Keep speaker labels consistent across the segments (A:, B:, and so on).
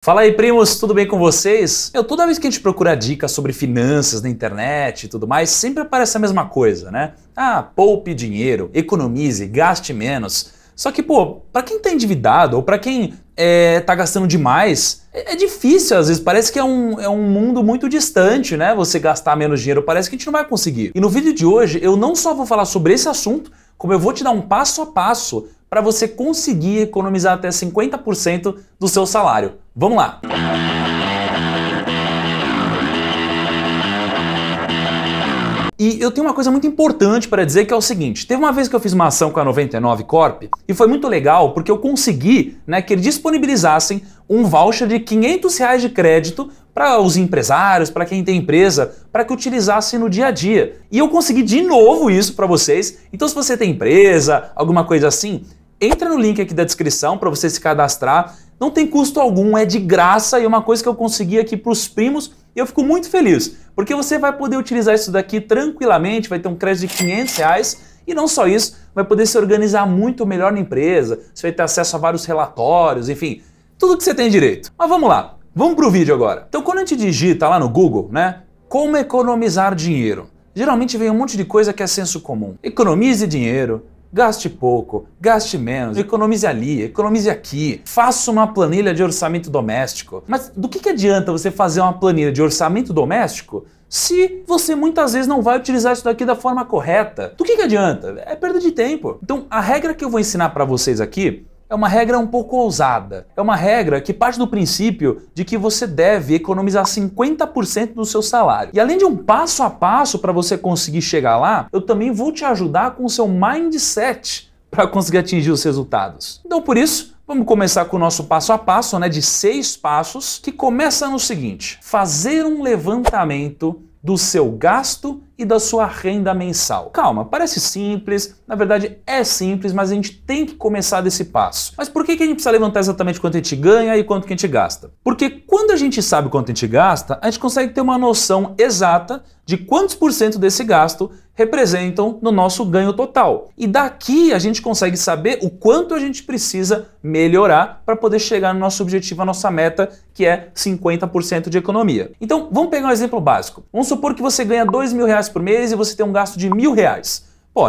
A: Fala aí, primos, tudo bem com vocês? Toda vez que a gente procura dicas sobre finanças na internet e tudo mais, sempre aparece a mesma coisa, né? Poupe dinheiro, economize, gaste menos. Só que, pra quem tá endividado ou pra quem tá gastando demais, é difícil, às vezes, parece que é um mundo muito distante, né? Você gastar menos dinheiro, parece que a gente não vai conseguir. E no vídeo de hoje, eu não só vou falar sobre esse assunto, como eu vou te dar um passo a passo para você conseguir economizar até 50% do seu salário. Vamos lá! E eu tenho uma coisa muito importante para dizer que é o seguinte, teve uma vez que eu fiz uma ação com a 99 Corp e foi muito legal porque eu consegui, que eles disponibilizassem um voucher de R$500 de crédito para os empresários, para quem tem empresa, para que utilizassem no dia a dia. E eu consegui de novo isso para vocês, então se você tem empresa, alguma coisa assim, entra no link aqui da descrição para você se cadastrar, não tem custo algum, é de graça e é uma coisa que eu consegui aqui para os primos e eu fico muito feliz, porque você vai poder utilizar isso daqui tranquilamente, vai ter um crédito de R$500 e não só isso, vai poder se organizar muito melhor na empresa, você vai ter acesso a vários relatórios, enfim, tudo que você tem direito. Mas vamos lá, vamos pro vídeo agora. Então quando a gente digita lá no Google, como economizar dinheiro, geralmente vem um monte de coisa que é senso comum. Economize dinheiro, gaste pouco, gaste menos, economize ali, economize aqui, faça uma planilha de orçamento doméstico. Mas do que adianta você fazer uma planilha de orçamento doméstico se você muitas vezes não vai utilizar isso daqui da forma correta? Do que adianta? É perda de tempo. Então a regra que eu vou ensinar para vocês aqui é uma regra um pouco ousada. É uma regra que parte do princípio de que você deve economizar 50% do seu salário. E além de um passo a passo para você conseguir chegar lá, eu também vou te ajudar com o seu mindset para conseguir atingir os resultados. Então por isso, vamos começar com o nosso passo a passo, de 6 passos, que começa no seguinte: fazer um levantamento do seu gasto e da sua renda mensal. Calma, parece simples, na verdade é simples, mas a gente tem que começar desse passo. Mas por que a gente precisa levantar exatamente quanto a gente ganha e quanto que a gente gasta? Porque quando a gente sabe quanto a gente gasta, a gente consegue ter uma noção exata de quantos por cento desse gasto representam no nosso ganho total. E daqui a gente consegue saber o quanto a gente precisa melhorar para poder chegar no nosso objetivo, a nossa meta, que é 50% de economia. Então vamos pegar um exemplo básico. Vamos supor que você ganha R$2.000 por mês e você tem um gasto de R$1.000.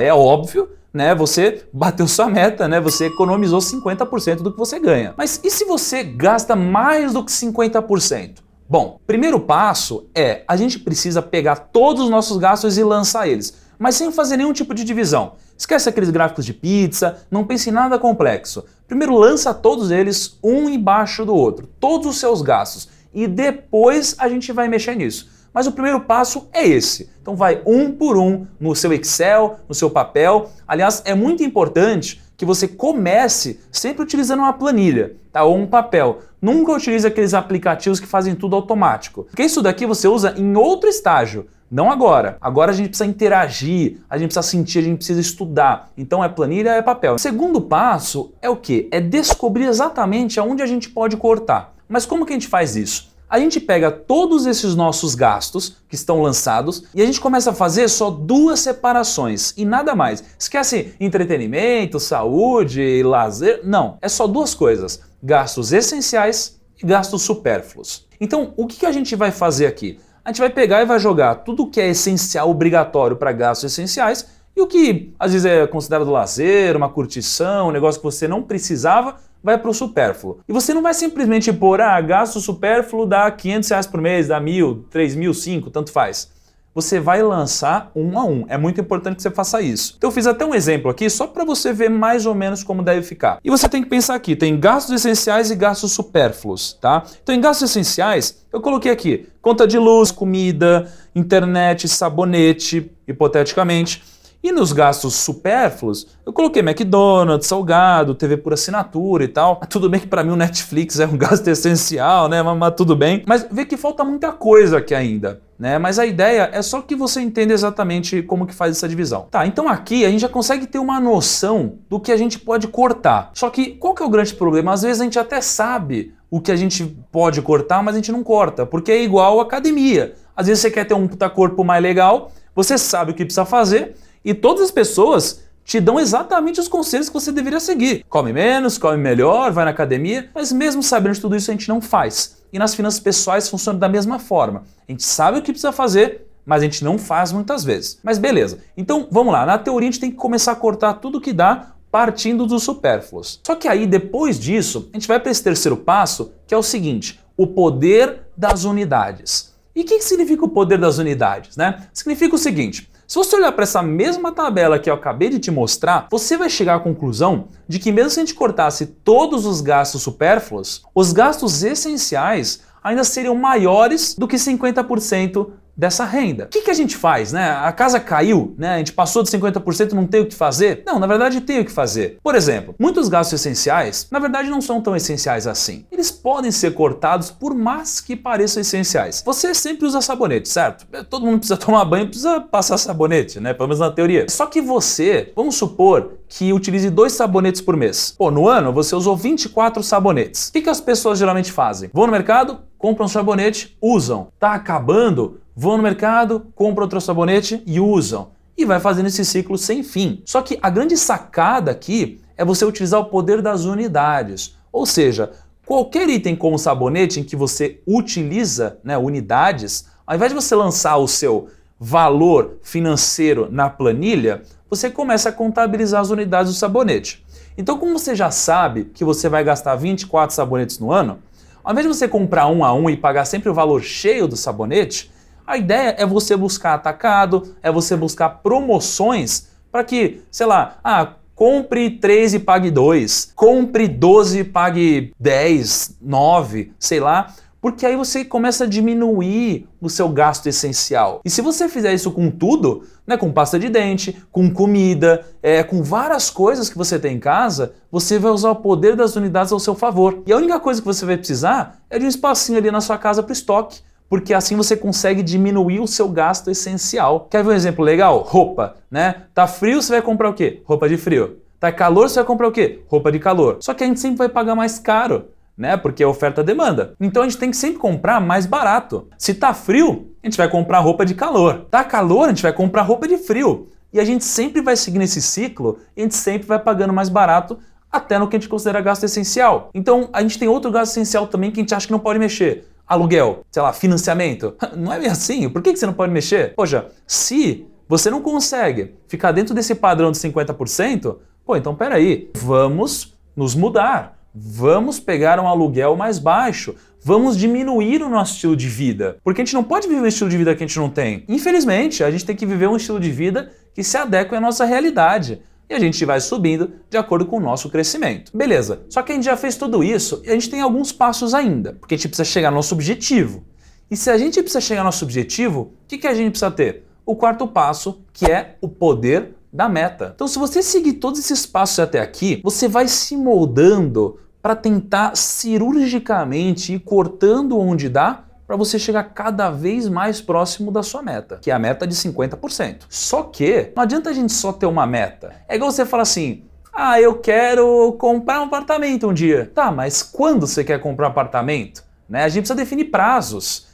A: É óbvio, você bateu sua meta, você economizou 50% do que você ganha. Mas e se você gasta mais do que 50%? Bom, primeiro passo é, a gente precisa pegar todos os nossos gastos e lançar eles, mas sem fazer nenhum tipo de divisão. Esquece aqueles gráficos de pizza, não pense em nada complexo. Primeiro lança todos eles, um embaixo do outro, todos os seus gastos, e depois a gente vai mexer nisso. Mas o primeiro passo é esse. Então vai um por um no seu Excel, no seu papel. Aliás, é muito importante que você comece sempre utilizando uma planilha, ou um papel. Nunca utilize aqueles aplicativos que fazem tudo automático. Porque isso daqui você usa em outro estágio, não agora. Agora a gente precisa interagir, a gente precisa sentir, a gente precisa estudar. Então é planilha, é papel. O segundo passo é o quê? É descobrir exatamente aonde a gente pode cortar. Mas como que a gente faz isso? A gente pega todos esses nossos gastos que estão lançados e a gente começa a fazer só 2 separações e nada mais. Esquece entretenimento, saúde, lazer. Não, é só 2 coisas. Gastos essenciais e gastos supérfluos. Então, o que a gente vai fazer aqui? A gente vai pegar e vai jogar tudo que é essencial, obrigatório para gastos essenciais e o que às vezes é considerado lazer, uma curtição, um negócio que você não precisava, vai para o supérfluo. E você não vai simplesmente pôr, gasto supérfluo dá R$500 por mês, dá 1.000, 3.000, 5, tanto faz. Você vai lançar um a um. É muito importante que você faça isso. Então eu fiz até um exemplo aqui só para você ver mais ou menos como deve ficar. E você tem que pensar aqui, tem gastos essenciais e gastos supérfluos, tá? Então em gastos essenciais, eu coloquei aqui conta de luz, comida, internet, sabonete, hipoteticamente. E nos gastos supérfluos, eu coloquei McDonald's, salgado, TV por assinatura e tal. Tudo bem que para mim o Netflix é um gasto essencial, mas tudo bem. Mas vê que falta muita coisa aqui ainda, Mas a ideia é só que você entenda exatamente como que faz essa divisão. Tá, então aqui a gente já consegue ter uma noção do que a gente pode cortar. Só que qual que é o grande problema? Às vezes a gente até sabe o que a gente pode cortar, mas a gente não corta, porque é igual academia. Às vezes você quer ter um puta corpo mais legal, você sabe o que precisa fazer, e todas as pessoas te dão exatamente os conselhos que você deveria seguir. Come menos, come melhor, vai na academia, mas mesmo sabendo de tudo isso a gente não faz. E nas finanças pessoais funciona da mesma forma. A gente sabe o que precisa fazer, mas a gente não faz muitas vezes. Mas beleza, então vamos lá, na teoria a gente tem que começar a cortar tudo que dá partindo dos supérfluos. Só que aí depois disso, a gente vai para esse terceiro passo, que é o seguinte, o poder das unidades. E o que significa o poder das unidades, né? Significa o seguinte, se você olhar para essa mesma tabela que eu acabei de te mostrar, você vai chegar à conclusão de que mesmo se a gente cortasse todos os gastos supérfluos, os gastos essenciais ainda seriam maiores do que 50% dessa renda. O que a gente faz, né? A casa caiu, né? A gente passou de 50%, não tem o que fazer? Não, na verdade tem o que fazer. Por exemplo, muitos gastos essenciais, na verdade não são tão essenciais assim. Eles podem ser cortados por mais que pareçam essenciais. Você sempre usa sabonete, certo? Todo mundo precisa tomar banho, precisa passar sabonete, né? Pelo menos na teoria. Só que você, vamos supor que utilize 2 sabonetes por mês. Pô, no ano você usou 24 sabonetes. O que as pessoas geralmente fazem? Vão no mercado, compram um sabonete, usam. Tá acabando? Vão no mercado, compram outro sabonete e usam. E vai fazendo esse ciclo sem fim. Só que a grande sacada aqui é você utilizar o poder das unidades. Ou seja, qualquer item como sabonete em que você utiliza, né, unidades, ao invés de você lançar o seu valor financeiro na planilha, você começa a contabilizar as unidades do sabonete. Então, como você já sabe que você vai gastar 24 sabonetes no ano, ao invés de você comprar um a um e pagar sempre o valor cheio do sabonete, a ideia é você buscar atacado, é você buscar promoções para que, sei lá, compre 3 e pague 2, compre 12 e pague 10, 9, sei lá, porque aí você começa a diminuir o seu gasto essencial. E se você fizer isso com tudo, né, com pasta de dente, com comida, com várias coisas que você tem em casa, você vai usar o poder das unidades ao seu favor. E a única coisa que você vai precisar é de um espacinho ali na sua casa para estoque, porque assim você consegue diminuir o seu gasto essencial. Quer ver um exemplo legal? Roupa, né? Tá frio, você vai comprar o quê? Roupa de frio. Tá calor, você vai comprar o quê? Roupa de calor. Só que a gente sempre vai pagar mais caro, né? Porque é oferta-demanda. Então a gente tem que sempre comprar mais barato. Se tá frio, a gente vai comprar roupa de calor. Tá calor, a gente vai comprar roupa de frio. E a gente sempre vai seguindo esse ciclo e a gente sempre vai pagando mais barato até no que a gente considera gasto essencial. Então a gente tem outro gasto essencial também que a gente acha que não pode mexer. Aluguel, sei lá, financiamento. Não é bem assim. Por que você não pode mexer? Poxa, se você não consegue ficar dentro desse padrão de 50%, pô, então peraí, vamos nos mudar. Vamos pegar um aluguel mais baixo. Vamos diminuir o nosso estilo de vida. Porque a gente não pode viver um estilo de vida que a gente não tem. Infelizmente, a gente tem que viver um estilo de vida que se adeque à nossa realidade. E a gente vai subindo de acordo com o nosso crescimento. Beleza, só que a gente já fez tudo isso e a gente tem alguns passos ainda, porque a gente precisa chegar no nosso objetivo. E se a gente precisa chegar no nosso objetivo, o que a gente precisa ter? O quarto passo, que é o poder da meta. Então, se você seguir todos esses passos até aqui, você vai se moldando para tentar cirurgicamente ir cortando onde dá, para você chegar cada vez mais próximo da sua meta, que é a meta de 50%. Só que não adianta a gente só ter uma meta. É igual você falar assim, eu quero comprar um apartamento um dia. Tá, mas quando você quer comprar um apartamento? Né? A gente precisa definir prazos.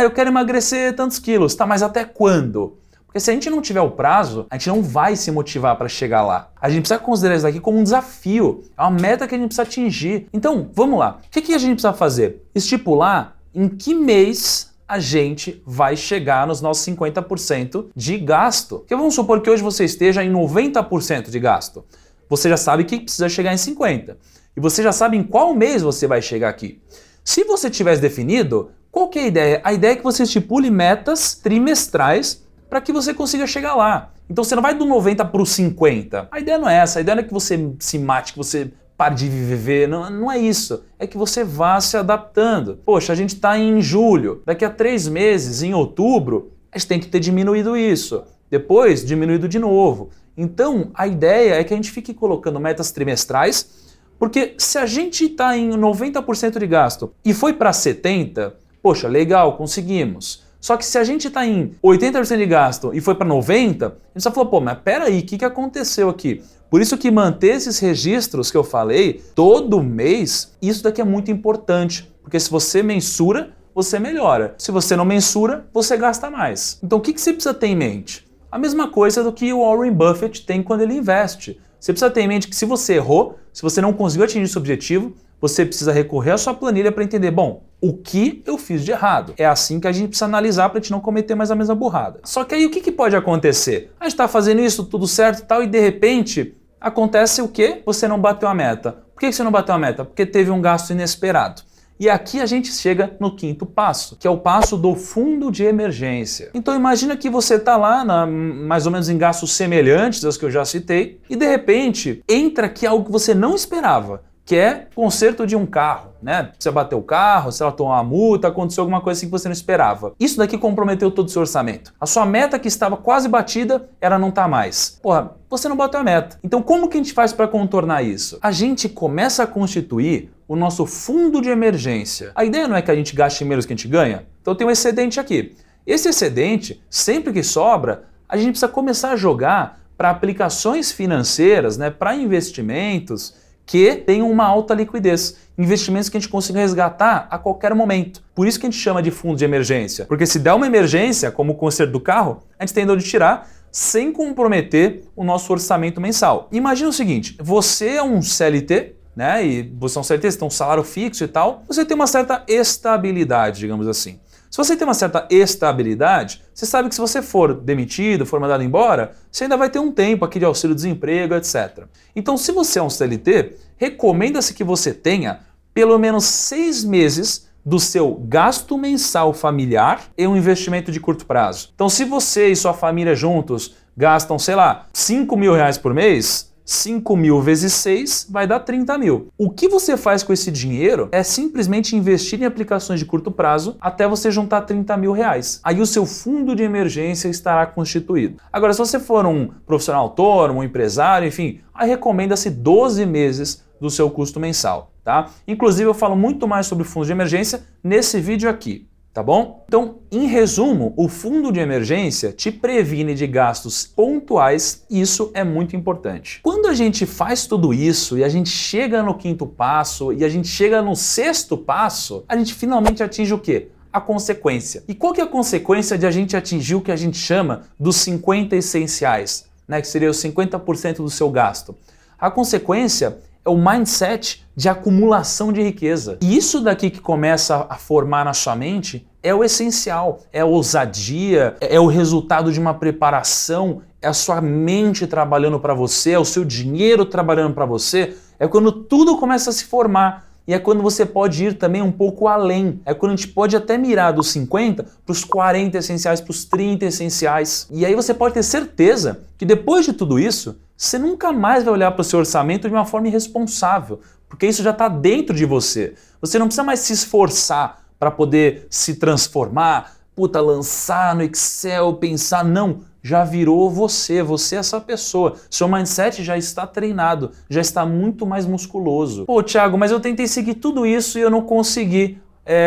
A: Eu quero emagrecer tantos quilos. Tá, mas até quando? Porque se a gente não tiver o prazo, a gente não vai se motivar para chegar lá. A gente precisa considerar isso daqui como um desafio. É uma meta que a gente precisa atingir. Então, vamos lá. O que a gente precisa fazer? Estipular em que mês a gente vai chegar nos nossos 50% de gasto. Porque vamos supor que hoje você esteja em 90% de gasto. Você já sabe que precisa chegar em 50%. E você já sabe em qual mês você vai chegar aqui. Se você tivesse definido, qual que é a ideia? A ideia é que você estipule metas trimestrais para que você consiga chegar lá. Então você não vai do 90 para o 50. A ideia não é essa. A ideia não é que você se mate, que você pare de viver, não é isso. É que você vá se adaptando. Poxa, a gente está em julho, daqui a 3 meses, em outubro, a gente tem que ter diminuído isso. Depois, diminuído de novo. Então, a ideia é que a gente fique colocando metas trimestrais, porque se a gente está em 90% de gasto e foi para 70%, poxa, legal, conseguimos. Só que se a gente está em 80% de gasto e foi para 90%, a gente só falou, pô, mas peraí, o que aconteceu aqui? Por isso que manter esses registros que eu falei todo mês, isso daqui é muito importante. Porque se você mensura, você melhora. Se você não mensura, você gasta mais. Então o que você precisa ter em mente? A mesma coisa do que o Warren Buffett tem quando ele investe. Você precisa ter em mente que se você errou, se você não conseguiu atingir seu objetivo, você precisa recorrer à sua planilha para entender, bom, o que eu fiz de errado? É assim que a gente precisa analisar para a gente não cometer mais a mesma burrada. Só que aí o que pode acontecer? A gente está fazendo isso, tudo certo e tal, e de repente acontece o quê? Você não bateu a meta. Por que você não bateu a meta? Porque teve um gasto inesperado. E aqui a gente chega no quinto passo, que é o passo do fundo de emergência. Então imagina que você está lá, mais ou menos em gastos semelhantes aos que eu já citei, e de repente entra aqui algo que você não esperava, que é conserto de um carro, né? Você bateu o carro, sei lá, tomou uma multa, aconteceu alguma coisa assim que você não esperava. Isso daqui comprometeu todo o seu orçamento. A sua meta que estava quase batida, ela não está mais. Porra, você não bateu a meta. Então como que a gente faz para contornar isso? A gente começa a constituir o nosso fundo de emergência. A ideia não é que a gente gaste menos que a gente ganha? Então tem um excedente aqui. Esse excedente, sempre que sobra, a gente precisa começar a jogar para aplicações financeiras, né, para investimentos que tenham uma alta liquidez. Investimentos que a gente consiga resgatar a qualquer momento. Por isso que a gente chama de fundo de emergência. Porque se der uma emergência, como o conserto do carro, a gente tem de onde tirar sem comprometer o nosso orçamento mensal. Imagina o seguinte, você é um CLT, né? E você é um CLT, você tem um salário fixo e tal, você tem uma certa estabilidade, digamos assim. Se você tem uma certa estabilidade, você sabe que se você for demitido, for mandado embora, você ainda vai ter um tempo aqui de auxílio-desemprego, etc. Então, se você é um CLT, recomenda-se que você tenha pelo menos 6 meses do seu gasto mensal familiar e um investimento de curto prazo. Então, se você e sua família juntos gastam, sei lá, R$5.000 por mês, 5.000 vezes 6 vai dar 30 mil. O que você faz com esse dinheiro é simplesmente investir em aplicações de curto prazo até você juntar 30 mil reais. Aí o seu fundo de emergência estará constituído. Agora, se você for um profissional autônomo, um empresário, enfim, aí recomenda-se 12 meses do seu custo mensal, tá? Inclusive eu falo muito mais sobre fundo de emergência nesse vídeo aqui. Tá bom? Então, em resumo, o fundo de emergência te previne de gastos pontuais e isso é muito importante. Quando a gente faz tudo isso e a gente chega no quinto passo e a gente chega no sexto passo, a gente finalmente atinge o quê? A consequência. E qual que é a consequência de a gente atingir o que a gente chama dos 50 essenciais, né? Que seria os 50% do seu gasto? A consequência é o mindset de acumulação de riqueza. E isso daqui que começa a formar na sua mente é o essencial, é a ousadia, é o resultado de uma preparação, é a sua mente trabalhando para você, é o seu dinheiro trabalhando para você, é quando tudo começa a se formar. E é quando você pode ir também um pouco além. É quando a gente pode até mirar dos 50 para os 40 essenciais, para os 30 essenciais. E aí você pode ter certeza que depois de tudo isso, você nunca mais vai olhar para o seu orçamento de uma forma irresponsável, porque isso já está dentro de você. Você não precisa mais se esforçar para poder se transformar, lançar no Excel, pensar, não. Já virou você é essa pessoa. Seu mindset já está treinado, já está muito mais musculoso. Pô, Thiago, mas eu tentei seguir tudo isso e eu não consegui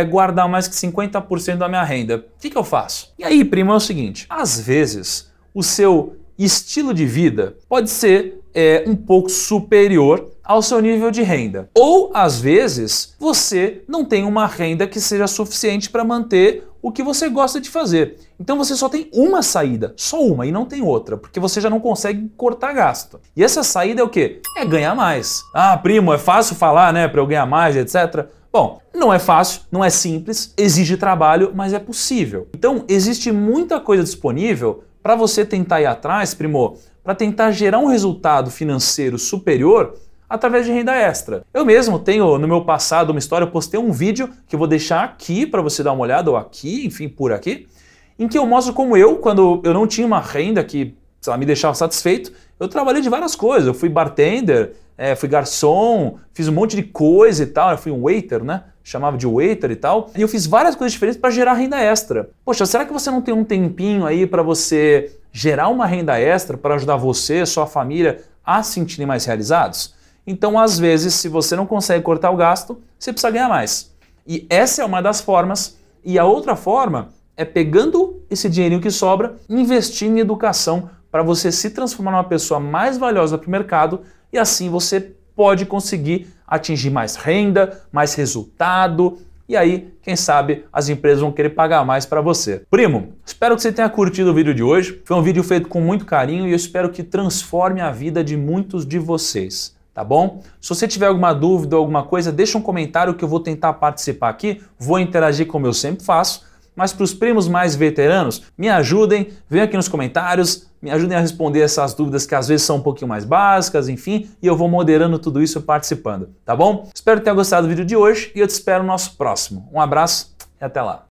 A: guardar mais que 50% da minha renda. O que eu faço? E aí, primo, é o seguinte, às vezes o seu estilo de vida pode ser um pouco superior ao seu nível de renda. Ou, às vezes, você não tem uma renda que seja suficiente para manter o que você gosta de fazer. Então você só tem uma saída, só uma, e não tem outra, porque você já não consegue cortar gasto. E essa saída é o quê? É ganhar mais. Ah, primo, é fácil falar, né, para eu ganhar mais, etc. Bom, não é fácil, não é simples, exige trabalho, mas é possível. Então existe muita coisa disponível para você tentar ir atrás, primo, para tentar gerar um resultado financeiro superior através de renda extra. Eu mesmo tenho no meu passado uma história, eu postei um vídeo que eu vou deixar aqui para você dar uma olhada, ou aqui, enfim, por aqui, em que eu mostro como quando eu não tinha uma renda que, sei lá, me deixava satisfeito, eu trabalhei de várias coisas. Eu fui bartender, fui garçom, fiz um monte de coisa e tal, eu fui um waiter, né? Chamava de waiter e tal. E eu fiz várias coisas diferentes para gerar renda extra. Poxa, será que você não tem um tempinho aí para você gerar uma renda extra para ajudar você, sua família a se sentirem mais realizados? Então, às vezes, se você não consegue cortar o gasto, você precisa ganhar mais. E essa é uma das formas. E a outra forma é pegando esse dinheirinho que sobra, investindo em educação para você se transformar numa pessoa mais valiosa para o mercado e assim você pode conseguir atingir mais renda, mais resultado, e aí, quem sabe, as empresas vão querer pagar mais para você. Primo, espero que você tenha curtido o vídeo de hoje. Foi um vídeo feito com muito carinho e eu espero que transforme a vida de muitos de vocês. Tá bom? Se você tiver alguma dúvida ou alguma coisa, deixa um comentário que eu vou tentar participar aqui, vou interagir como eu sempre faço, mas para os primos mais veteranos, me ajudem, venham aqui nos comentários, me ajudem a responder essas dúvidas que às vezes são um pouquinho mais básicas, enfim, e eu vou moderando tudo isso participando, tá bom? Espero que tenha gostado do vídeo de hoje e eu te espero no nosso próximo. Um abraço e até lá!